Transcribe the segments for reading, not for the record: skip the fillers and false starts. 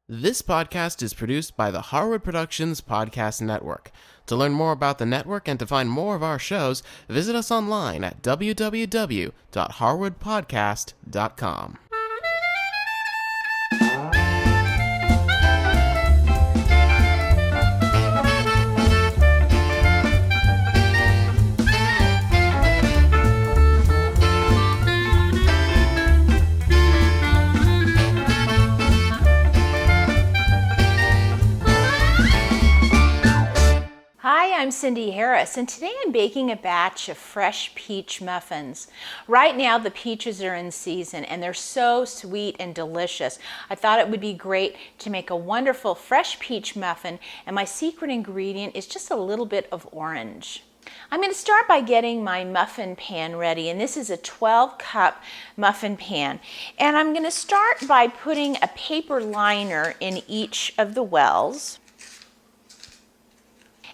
This podcast is produced by the Harwood Productions Podcast Network. To learn more about the network and to find more of our shows, visit us online at www.harwoodpodcast.com. Hi, I'm Cindy Harris, and today I'm baking a batch of fresh peach muffins. Right now the peaches are in season and they're so sweet and delicious. I thought it would be great to make a wonderful fresh peach muffin, and my secret ingredient is just a little bit of orange. I'm going to start by getting my muffin pan ready, and this is a 12-cup muffin pan. And I'm going to start by putting a paper liner in each of the wells.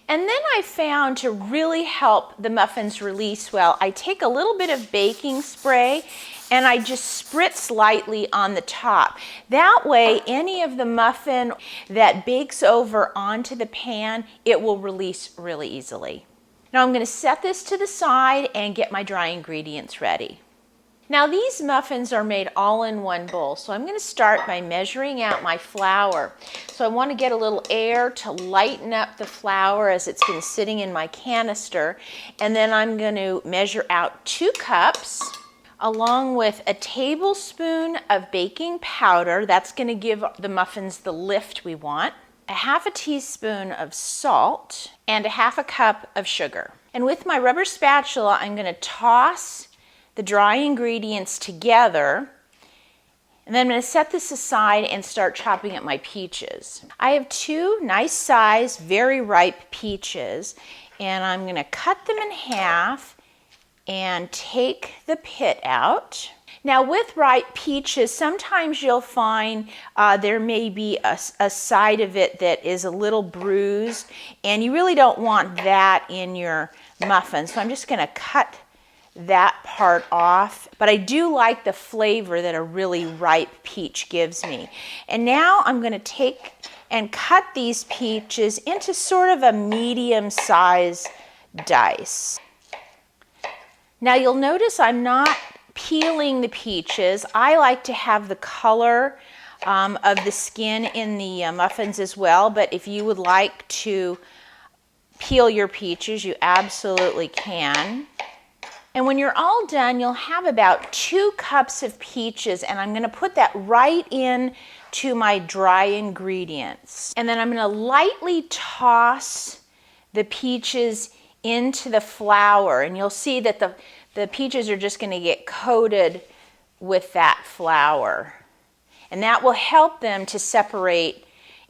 And then I found, to really help the muffins release well, I take a little bit of baking spray and I just spritz lightly on the top. That way, any of the muffin that bakes over onto the pan, it will release really easily. Now I'm going to set this to the side and get my dry ingredients ready. Now these muffins are made all in one bowl, so I'm going to start by measuring out my flour. So I want to get a little air to lighten up the flour as it's been sitting in my canister, and then I'm going to measure out 2 cups along with a tablespoon of baking powder. That's going to give the muffins the lift we want, a half a teaspoon of salt, and a half a cup of sugar. And with my rubber spatula, I'm going to toss the dry ingredients together, and then I'm going to set this aside and start chopping up my peaches. I have 2 nice size, very ripe peaches, and I'm going to cut them in half and take the pit out. Now with ripe peaches, sometimes you'll find there may be a side of it that is a little bruised, and you really don't want that in your muffin. So I'm just going to cut that part off, but I do like the flavor that a really ripe peach gives me. And now I'm going to take and cut these peaches into sort of a medium size dice. Now you'll notice I'm not peeling the peaches. I like to have the color of the skin in the muffins as well, but if you would like to peel your peaches, you absolutely can. And when you're all done, you'll have about 2 cups of peaches, and I'm going to put that right in to my dry ingredients. And then I'm going to lightly toss the peaches into the flour, and you'll see that the peaches are just going to get coated with that flour. And that will help them to separate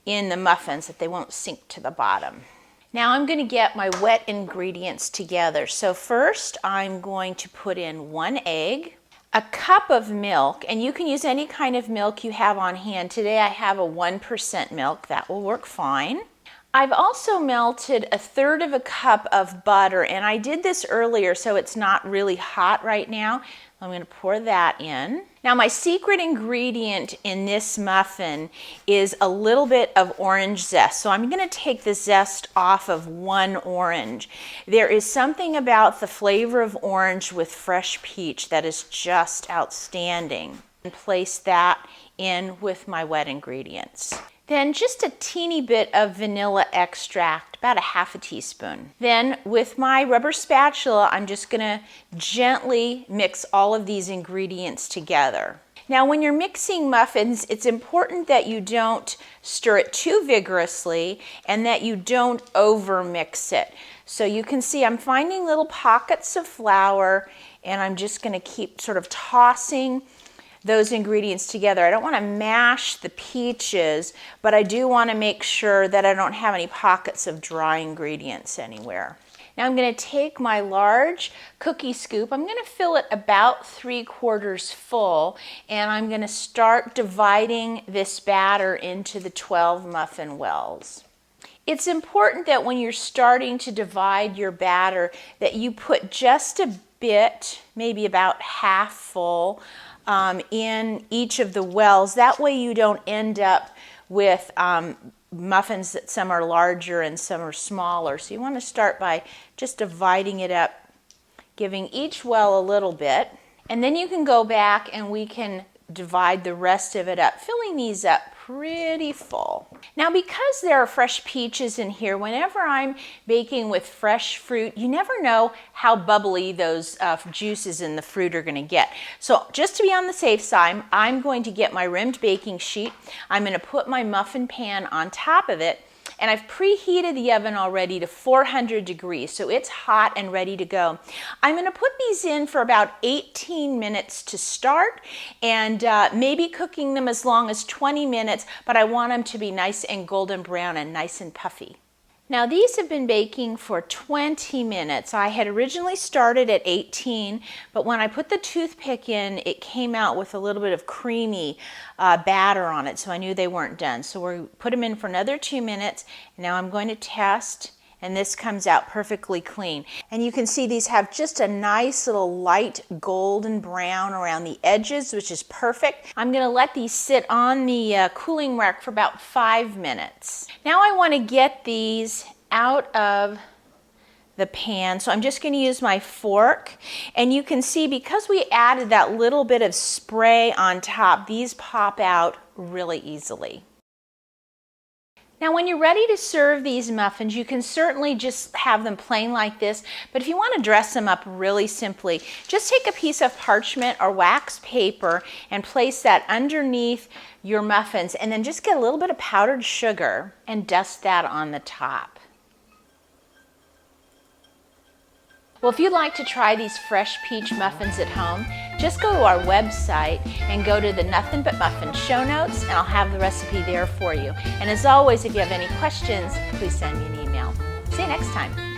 in the muffins, that they won't sink to the bottom. Now I'm going to get my wet ingredients together. So first I'm going to put in 1 egg, a cup of milk, and you can use any kind of milk you have on hand. Today I have a 1% milk. That will work fine. I've also melted 1/3 cup of butter, and I did this earlier so it's not really hot right now. I'm going to pour that in. Now my secret ingredient in this muffin is a little bit of orange zest. So I'm going to take the zest off of 1 orange. There is something about the flavor of orange with fresh peach that is just outstanding. And place that in with my wet ingredients. Then just a teeny bit of vanilla extract, about a half a teaspoon. Then with my rubber spatula, I'm just going to gently mix all of these ingredients together. Now when you're mixing muffins, it's important that you don't stir it too vigorously and that you don't over mix it. So you can see I'm finding little pockets of flour, and I'm just going to keep sort of tossing those ingredients together. I don't want to mash the peaches, but I do want to make sure that I don't have any pockets of dry ingredients anywhere. Now I'm going to take my large cookie scoop. I'm going to fill it about 3/4 full, and I'm going to start dividing this batter into the 12 muffin wells. It's important that when you're starting to divide your batter that you put just a bit, maybe about half full, in each of the wells. That way you don't end up with muffins that some are larger and some are smaller. So you want to start by just dividing it up, giving each well a little bit, and then you can go back and we can divide the rest of it up, filling these up pretty full. Now, because there are fresh peaches in here, whenever I'm baking with fresh fruit, you never know how bubbly those juices in the fruit are going to get. So just to be on the safe side, I'm going to get my rimmed baking sheet. I'm going to put my muffin pan on top of it, and I've preheated the oven already to 400 degrees, so it's hot and ready to go. I'm going to put these in for about 18 minutes to start, and maybe cooking them as long as 20 minutes, but I want them to be nice and golden brown and nice and puffy. Now these have been baking for 20 minutes. I had originally started at 18, but when I put the toothpick in, it came out with a little bit of creamy batter on it, so I knew they weren't done. So we put them in for another 2 minutes. Now I'm going to test, and this comes out perfectly clean. And you can see these have just a nice little light golden brown around the edges, which is perfect. I'm going to let these sit on the cooling rack for about 5 minutes. Now I want to get these out of the pan, so I'm just going to use my fork, and you can see because we added that little bit of spray on top, these pop out really easily. Now when you're ready to serve these muffins, you can certainly just have them plain like this, but if you want to dress them up really simply, just take a piece of parchment or wax paper and place that underneath your muffins, and then just get a little bit of powdered sugar and dust that on the top. Well, if you'd like to try these fresh peach muffins at home, just go to our website and go to the Nothing But Muffins show notes, and I'll have the recipe there for you. And as always, if you have any questions, please send me an email. See you next time.